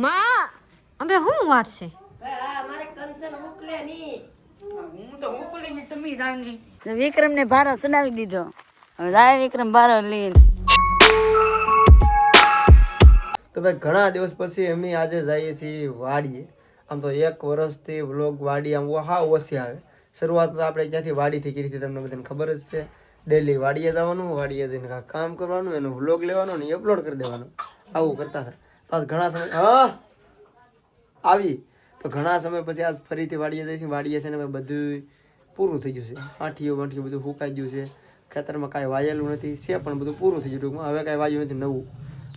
માં અબે હું વાત છે મારે કંચન મોકલે ની હું તો મોકલી ની તમે રાની વિક્રમ ને ભારો સુનાવી દીધો. હવે લાય વિક્રમ ભારો લઈને. તો ભાઈ ઘણા દિવસ પછી અમે આજે જઈએ છીએ વાડીએ. આમ તો 1 વર્ષથી વ્લોગ વાડી આમ હાવ ઓછી આવે. શરૂઆત તો આપણે ક્યાંથી વાડીથી કરી હતી તમને બધાને ખબર જ છે. ડેલી વાડીએ જવાનું, વાડીએ જઈને કાંઈક કામ કરવાનું, એનો વ્લોગ લેવાનો ને અપલોડ કરી દેવાનો, આવું કરતા હતા. તો ઘણા સમય આવી તો ઘણા સમય પછી આજ ફરીથી વાડીએ જઈશું. વાડીએ છે ને બધું પૂરું થઈ ગયું છે. આઠીઓ બાઠીઓ બધું સુકાઈ ગયું છે. ખેતરમાં કાંઈ વાયેલું નથી છે પણ બધું પૂરું થઈ ગયું ટૂંકમાં. હવે કાંઈ વાયું નથી નવું.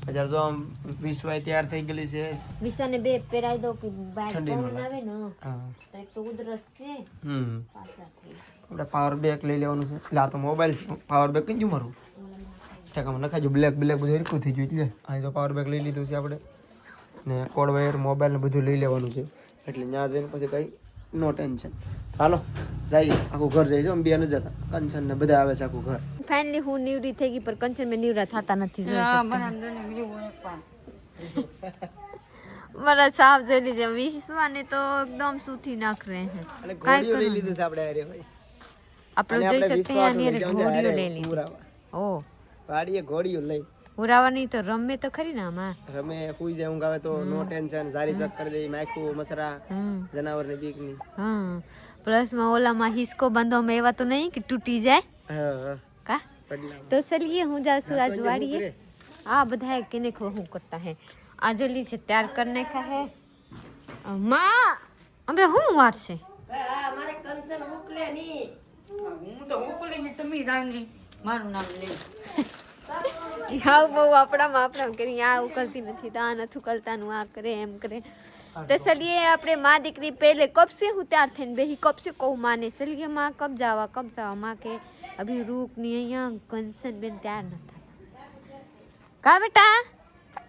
અત્યારે જો આમ વિશ્વાય તૈયાર થઈ ગયેલી છે. વિશ્વાને બે પહેરાઈ દો કે બહાર પવન આવે ને હા તો એક તો ઉધરસ છે પાછા થઈ આપણે પાવર બેક લઈ લેવાનું છે. એટલે આ તો મોબાઈલ પાવર બેક કઈ મારું ઠેકામાં નખાજો. બ્લેક બધું હરખું થઈ ગયું. એટલે અહીં જો પાવર બેક લઈ લીધું છે આપણે ને કોડ વાયર મોબાઈલ ને બધું લઈ લેવાનું છે. એટલે ત્યાં જઈને પછી કંઈ નો ટેન્શન. હાલો જઈએ. આખું ઘર જઈએ. અમે બે ન જતા, કંચન ને બધા આવે છે આખું ઘર. ફાઇનલી હું નિવૃત્ત થઈ ગઈ પર કંચન મેં નિવૃત્ત થતા નથી મારા સાફ જોઈ છે. વિશ્વાને તો એકદમ સુથી નાખ રહે હે. અને ઘોડીઓ લઈ લીધું છે આપણે અરે ભાઈ. આપણે જોઈ શકते हैं આની ઘોડીઓ લઈ લીધી. ઓ વાડીએ ઘોડીઓ લઈ ઉરાવાની તો રમે તો ખરી ને આમાં રમે કુઈ જાય ઊંઘ આવે તો નો ટેન્શન. સારી પેક કરી દે. માખું મસરા જનાવર ની બીક ની. હા પ્લસ માં ઓલામાં હિસ્કો બાંધવામાં એવા તો નહીં કે તૂટી જાય. હા કા તો ચलिए હું जाऊँ आज वाड़िए. हाँ बधाई किने को हूँ करता है आजली से तैयार करने का है माँ अबे હું વાત છે મારે કંચન મોકલે ની હું તો મોકલી ની તમે રાની મારું નામ લઈ. હાવ બહુ આપણા કરી આ ઉકલતી નથી તો આ નથી ઉકલતાનું આ કરે એમ કરે. तो चलिए अपने माँ दीकरी पहले कब से हूँ तैयार थे बेही कब से कहूँ माँ ने चलिए माँ कब जावा माँ के अभी रुक नहीं અહીંયા કંચન બેન તૈયાર ન થતા. કા બેટા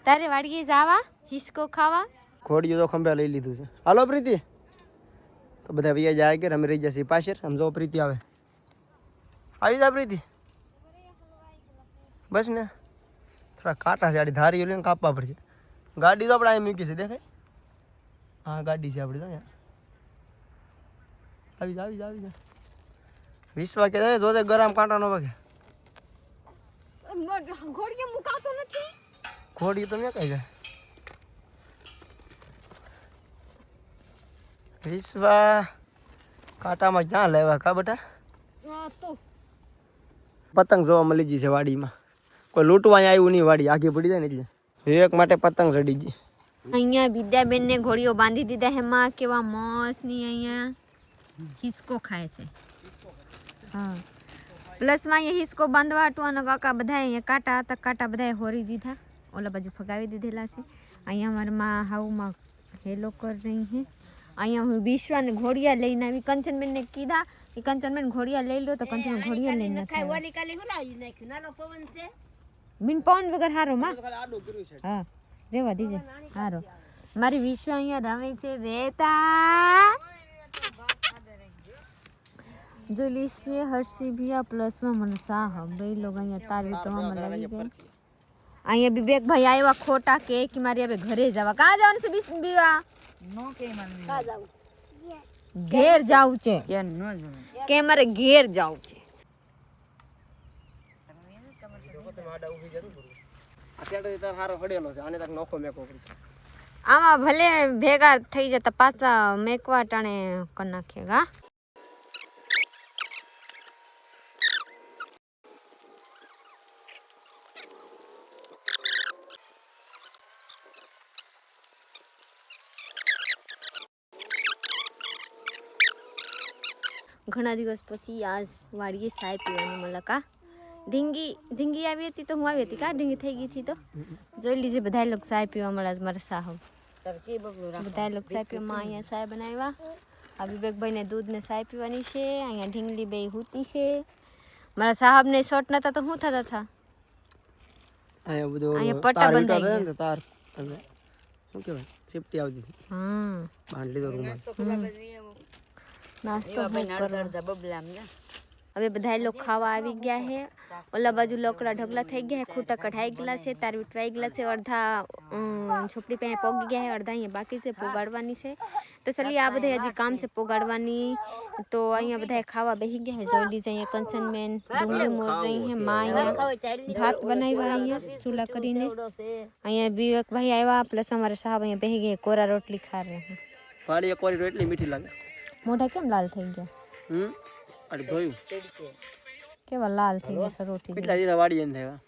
તારે વાડીએ જાવા હિસ્કો ખાવા? ઘોડીઓ તો ખંભે લઈ લીધું છે. હાલો પ્રીતિ તો બધા વૈયા જાય કે અમે રહી જશે પાછળ. સમજો પ્રીતિ આવે. આવી જા પ્રીતિ. બસ ને થોડા કાંટા છે. આડી ધારીઓ લઈને કાપવા પડશે. ગાડી તો આપણે અહીં મૂકી છે દેખાય. હા ગાડી છે આપણી તો અહીંયા. આવી જા. વિશ્વા કે જોજે ગરમ કાંટા નો વાગે. ઘોડીએ મુકાતો નથી. ઘોડી તો મેં કઈ જાય. વિશ્વા કાંટામાં ક્યાં લેવા કા બેટા? તો પતંગ જોવા મળી ગઈ છે વાડીમાં. કોઈ લૂંટવા અહીંયા આવ્યું નહીં. વાડી આખી પડી જાય ને એટલે વિવેક માટે પતંગ ચડી ગઈ. અહીંયા વિદ્યાબેન ને ઘોડીઓ બાંધી દીધા હે માં. કેવા મસ્ત ની અહીંયા હિસ્કો ખાય છે. હા પ્લસ માં અહીંયા હિસ્કો બાંધવા હતું અને કાકા બધા અહીંયા કાંટા હતા. કાંટા બધા હોરી દીધા. ઓલા બાજુ ફગાવી દીધેલા છે. અહીંયા અમારા માં હાઉમાં હેલો કર રહી હે. અહીંયા હું વિશ્વા ને ઘોડિયા લઈને આવી. કંચનબેન ને કીધા કે કંચનબેન ઘોડિયા લઈ લો તો કંચન ઘોડિયા લઈને બિન પવન વગર હારો માં. હા રેવા દીજે હારો. મારી વિશ્વા અહીંયા રમે છે બેટા. જો લીસીએ હર્ષી ભિયા પ્લસ માં મને સાહ બે લોગ અહીંયા તાર વીટવામાં લાગી ગયા. અહીંયા વિવેક ભાઈ આવ્યા ખોટા કે મારી હવે ઘરે જવા. કાં જવાનું છે બીવા? નો કે મને કા જાવ ઘેર જાવું છે કે નો જમે કે મારે ઘેર જાવું છે. અત્યારે તાર હારો હડેલો છે. આને તાર નોખો મેકો કરી. આમાં ભલે ભેગા થઈ જતા પાછા મેકવા ટાણે કરી નાખેગા. ઘણા દિવસ પછી આજ વાડીએ ચાય પીવાની મળે. કા ઢીંગી આવી હતી તો હું આવી હતી. કા ઢીંગી થઈ ગઈ હતી તો જોઈ લીજે બધા લોકો ચાય પીવા મળે. મારા સાહબ બધા લોકો ચાય પીવામાં અહીંયા ચાય બનાવ્યા. આ વિવેકભાઈ ને દૂધ ને ચાય પીવાની છે. અહીંયા ઢીંગલી બે હુતી છે. મારા સાહબ ને શોર્ટ નતા તો શું થતા હતા. અહીંયા બધું અહીંયા પટ્ટા બંધાઈ ગયા. તાર શું કહેવાય સેફટી આવતી હતી. હા બાંધ લીધો રૂમાલ. નાસ્તો બબલામ હવે બધા લોકો ખાવા આવી ગયા છે. ઓલા બાજુ લોકડા ઢગલા થઈ ગયા છે, ખૂટા કઢાઈ ગયેલા છે, તાર વિટરાઈ ગયેલા છે, અડધા ઝોપડી પાસે પોગી ગયા છે, અડધા અહીંયા બાકી છે પોગાડવાની છે. તો ચલી આ બધા હજી કામ છે પોગાડવાની. તો અહીંયા બધા ખાવા બેસી ગયા છે. જોઈ અહીંયા કંચનબેન ડુંગળી મોર રહી છે, માં અહીંયા ભાત બનાવ્યા અહીંયા ચૂલા કરીને. અહીંયા વિવેકભાઈ આવ્યા પ્લસ અમારા સાહેબ અહીંયા બેસી ગયા કોરા રોટલી ખા રહે છે. વાડી એક વારી એટલી મીઠી લાગે. મોઢા કેમ લાલ થઈ ગયા? અરે ધોયું કેવા લાલ થઈ ગયા છે રોટી? કેટલા દીધા વાડી એને થયા?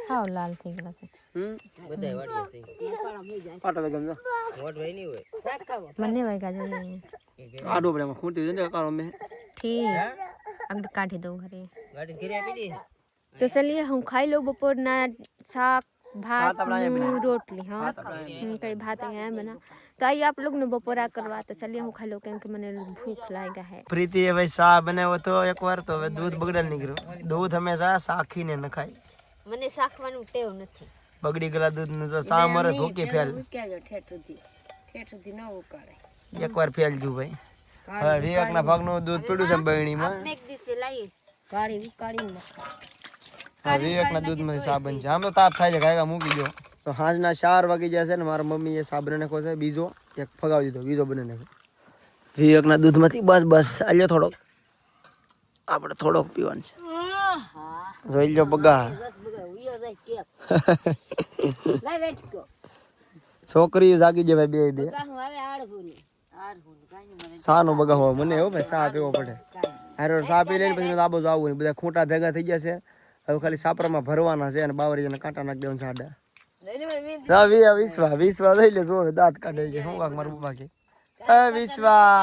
હાવ લાલ થઈ ગયા છે. પાટો ગમ જો મને વાગ્યા જોઈએ આડો પડે ખૂંટી દે ને કાળો મે ઠીક આગળ કાઢી દઉં ઘરે. તો ચલીએ હું ખાઈ લઉં બપોરના શાક भात रोटली. हाँ कई भात यहाँ बना. तो आइए आप लोग ने बपोरा करवा. तो चलिए હું ખાઈ લઉં કેમ કે મને ભૂખ લાગ્યા હે. પ્રીતિ એ ભાઈ શાક બનાવ્યો તો એકવાર તો હવે દૂધ બગડેલ નીકળ્યું. દૂધ હંમેશા શાખીને નખાય. મને શાખવાનું ટેવ નથી. બગડી ગયેલા દૂધ નું તો સા મરે ભૂકી ફેલ. ઠેઠ સુધી ન ઉકાળે. એકવાર ફેલજુ ભાઈ. હવે વિવેકના ભાગનું દૂધ પીડ્યું છે બહેણીમાં. એક દિવસે લાવી ગાડી ઉકાળીને વિવેકના દૂધમાંથી સાબન છે. આમ તો તાપ થાય છે ગાયકા મૂકી દો. તો સાંજના 4 વાગી જશે ને મારા મમ્મીએ સાબન નાખ્યો છે બીજો એક ફગાવી દીધો બીજો બને નાખ્યો વિવેકના દૂધમાંથી. બસ બસ આલ્યો થોડોક આપણે થોડોક પીવાનું છે. જોઈ લો બગા છોકરી જાગી જાય ભાઈ બે સાનો બગા હોય મને હો ભાઈ સા પીવો પડે. હારો સા પી લઈને પછી આબો આવું બધા ખૂંટા ભેગા થઈ ગયા છે. હવે ખાલી સાપરામાં ભરવાના છે અને બાવરીને કાંટા નાખી દેવાનું સાડા. વિશ્વા લઈ લે જો દાંત કાઢે છે. શું કાક મારું બાપા કે વિશ્વા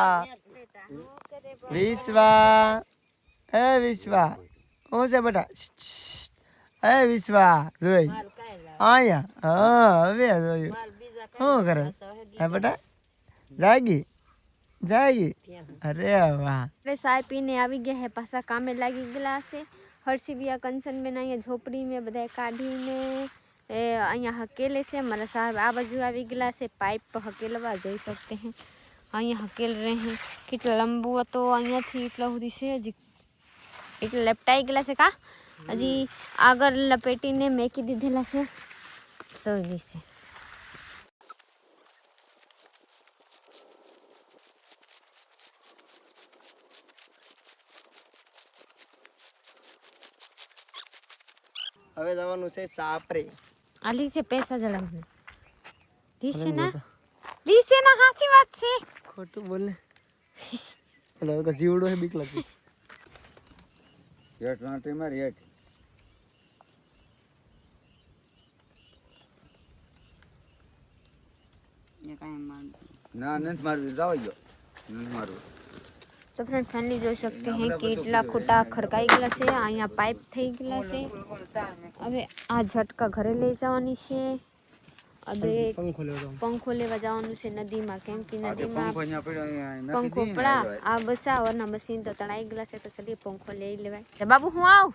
શું છે બેટા? વિશ્વા જોઈ આયા. હા હવે જોયું શું કરે હા બેટા? જાગી. અરે વાહ. ચાય પીને આવી ગયા હે પાછા કામે લાગી ગયેલા છે. હર્ષિબિયા કંચનબેન અહીંયા ઝોપડી મેં બધા કાઢીને અહીંયા હકેલે છે. મારા સાહેબ આ બાજુ આવી ગયેલા છે પાઇપ હકેલવા જોઈ શકते हैं. અહીંયા હકેલ રહે हैं. કેટલા લંબુ હતો અહીંયાથી એટલા સુધી છે હજી એટલે લપટાઈ ગયેલા છે કા હજી આગળ લપેટીને મેકી દીધેલા છે. સોવી છે હવે જવાનું છે સાપરે. આલી છે પૈસા જડા મને લીસે ના સાચી વાત છે. ખોટું બોલે એટલે તો જીવડો હે બીક લાગી. હેઠ રાંટે મારી હેઠ ના નથી મારવું જવા ગયો નથી મારવું. તો ફ્રેન્ડ ફેમિલી જોઈ શકते हैं કેટલા ખોટા ખડકાઈ ગયેલા છે. અહીંયા પાઇપ થઈ ગયેલા છે. હવે આ ઝટકા ઘરે લઈ જવાની છે. હવે પંખો લેવા જવાનું છે નદીમાં કેમ કે નદીમાં પંખો પડા આ બસાવવાના મશીન તો તણાઈ ગયેલા છે. તો ચલીએ પંખો લઈ લેવાય. બાબુ હું આવ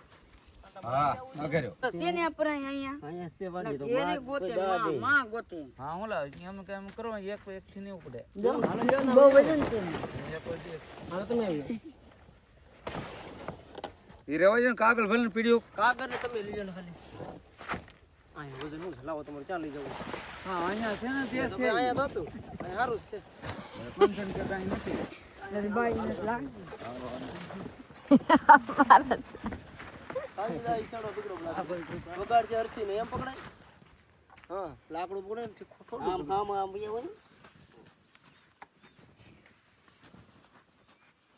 હા અગર્યો શેને અપરાય અહીંયા ગોતે માં ગોતે. હા હું લાવ એમ કેમ કરો એક થી નહીં ઉપડે. બહુ વજન છે ને. હાલો તમે આવી ઈ રેવા છે કાગળ ભલે પીડ્યું કાગળ ને તમે લઈ જાઓ ખાલી. અહીંયા વજન નું હલાવો તમારે ક્યાં લઈ જવું? હા અહીંયા છે ને તે છે અહીંયા તો હતું અહીંયા સારું છે. ફંક્શન કે કાઈ નથી. બાઈ ને લાગ વગાડ છે અરસી ને એમ પકડાય. હા લાકડું પડે ને થોડું આમ હોય ને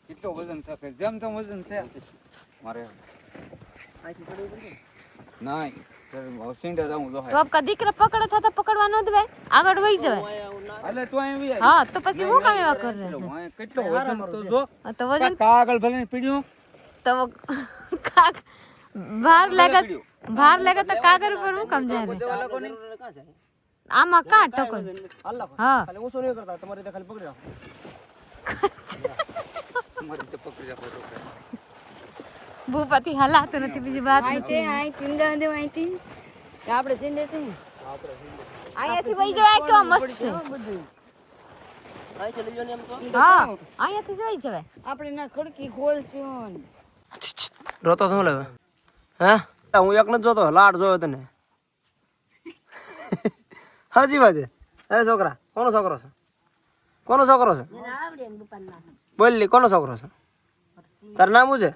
કેટલો વજન છે જેમ તેમ વજન છે મારે આથી પડી પડે નહીં સિંડા જાઉં જો તો આપકા દીકરા પકડે થતા પકડવા ન દેવાય આગળ વહી જવાય. એટલે તું અહીં આવી હા તો પછી હું કામ એવા કરે કેટલો વજન તો જો તો વજન કાગળ ભલે પીડ્યું તો કાગ ભાર લેગા તો કાગળ ઉપર હું કામ જાય આમાં કા ટકો. હા ખાલી ઓછો નહીં કરતા તમારે ત્યાં ખાલી પકડી રાખો. મારી તો પકડી રાખો તો ભૂપતિ હલાતો નથી બીજી વાત આઈતે આઈ પિંડા દે આઈતી આપણે સિંડે છે અહીંયાથી વહી જવાય કેવા મસ્ત છે. આઈ ચલી જાવ ને એમ તો હા અહીંયાથી વહી જવાય. આપણે ના ખડકી ખોલ છું રોતો શું લેવે હે હું એક નથી જોતો લાડ જોયો તને હાજી વાત છે હે છોકરા કોનો છોકરો છે કોનો છોકરો છે બોલ લી કોનો છોકરો છે તારું નામ શું છે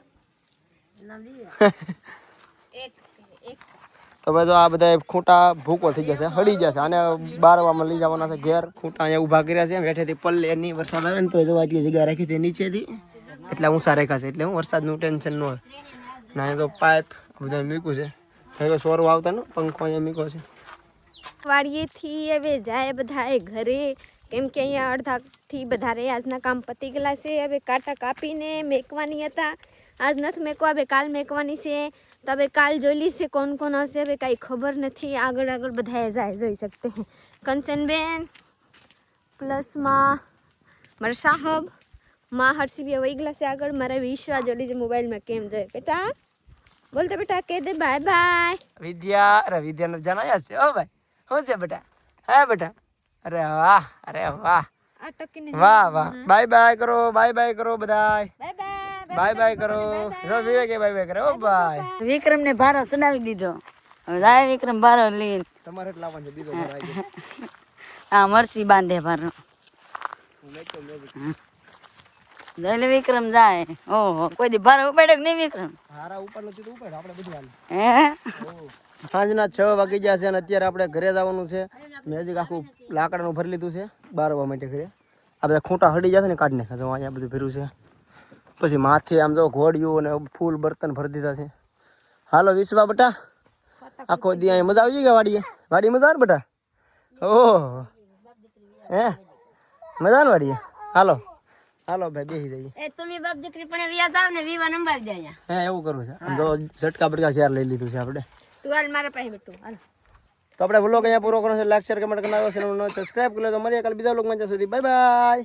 તો ભાઈ જો આ બધા ખૂંટા ભૂકો થઈ જશે હળી જશે અને બારવામાં લઈ જવાના છે ઘેર ખૂંટા અહીંયા ઊભા કર્યા છે હેઠેથી પલ્લે એની વરસાદ આવે ને તો જો આટલી જગ્યા રાખી છે નીચેથી એટલે ઊંચા રાખ્યા છે એટલે હું વરસાદનું ટેન્શન ન હોય ને અહીંયા તો પાઇપ બધા મૂક્યું છે તો સોરો આવતા ને પંખો અહીંયા મૂક્યો છે વાડીએથી હવે જાય બધાએ ઘરે કેમ કે અહીંયા અડધાથી વધારે આજના કામ પતી ગયેલા છે હવે કાંટા કાપીને મેકવાની હતા આજ નથી મેકવા હવે કાલ મેકવાની છે તો હવે કાલ જોઈ છે કોણ કોણ હશે હવે કાંઈ ખબર નથી આગળ આગળ બધાએ જાય જોઈ શકતે હે કંચનબેન પ્લસમાં મારા સાહબ માં હર્ષીબી વહી ગયેલા છે આગળ મારા વિશ્વા જોડી છે મોબાઈલમાં કેમ જોઈએ બેટા બોલ તો બેટા કહી દે બાય બાય વિદ્યા અરે વિદ્યાનો જણાયા છે ઓ ભાઈ શું છે બેટા હે બેટા અરે વાહ આ ટકીને વાહ વાહ બાય બાય કરો બધાય બાય બાય બાય બાય કરો જો વિવેકે બાય બાય કરે ઓ બાય વિક્રમ ને ભારો સુનાવી દીધો હવે જાય વિક્રમ ભારો લઈને તમારે જ લાવવાનો છે બીજો ભારો આવી ગયો. હા મરસી બાંધે ભારો જઈ લે વિક્રમ જાય ઓહો કોઈ દી ભારો ઉપાડે કે નહીં વિક્રમ હારા ઉપરનો તીર ઉપર આપણે બધું હાલે હે સાંજના 6 વાગી ગયા છે અને અત્યારે આપણે ઘરે જવાનું છે મેં હજી આખું લાકડાનું ભરી લીધું છે બારવા માટે ઘરે આ બધા ખૂંટા હડી જશે ને કાઢી નાખે તો અહીંયા બધું ભર્યું છે પછી માથે આમ જો ઘોડિયું અને ફૂલ બર્તન ભરી દીધા છે હાલો વિશ્વા બેટા આખો દી અહીંયા મજા આવી ગઈ વાડી મજા આવે બેટા ઓહ હે મજા આવે વાડીએ હાલો ભાઈ બેસી જઈએ એ તમે બાપ દીકરી પણ વ્યાજ આવ ને વિવા નંબર દે અહીંયા હે એવું કરવું છે આમ તો ઝટકા બટકા ઘેર લઈ લીધું છે આપણે તું હાલ મારા પાસે બેઠું હાલ તો આપણે વ્લોગ અહીંયા પૂરો કરવાનો છે લાઈક શેર કમેન્ટ કરનારો છે સબસ્ક્રાઇબ કરી લો તો મળીએ કાલે બીજા વ્લોગમાં ત્યાં સુધી બાય બાય